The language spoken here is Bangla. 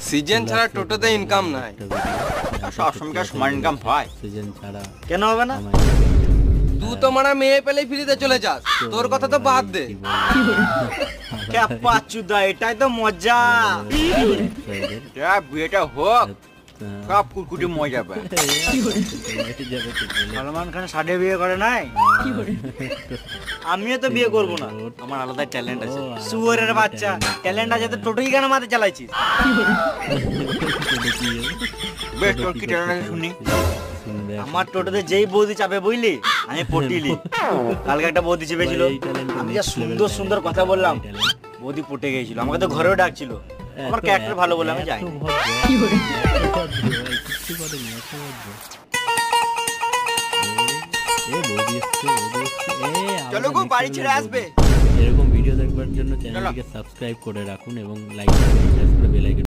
সিজন ছাড়া টোটোতে ইনকাম নাই। সব সময়কার সমান ইনকাম হয়, সিজন ছাড়া কেন হবে না? তুই তো মারা মেয়ে পেলেই ফ্রিতে চলে যাস, তোর কথা তো বাদ দে। পাচুদা, এটাই তো মজা। বিয়েটা হোক, সব কুটকুটি মজা পায়। সলমান খান সাডে বিয়ে করে নাই, আমিও তো বিয়ে করবো না। আমার আলাদা ট্যালেন্ট আছে। শুয়োরের বাচ্চা, ট্যালেন্ট আছে তো টোটোই কেন মাথায় চালাইছিস? বেশ, তোর কি ট্যালেন্ট আছে শুনি। আমার টোটোতে যেই বৌদি চাপে বুঝলি, আমি পটিলি। কালকে একটা বৌদি চেপেছিল, আমি যা সুন্দর সুন্দর কথা বললাম, বৌদি পটে গেছিল। আমাকে তো ঘরেও ডাকছিল। আমার ক্যারেক্টার ভালো বলে আমি যাই। চলো গো, বাড়ি ছেড়ে আসবে। এরকম ভিডিও দেখবার জন্য চ্যানেলটিকে সাবস্ক্রাইব করে রাখুন এবং লাইক করে বেল আইকন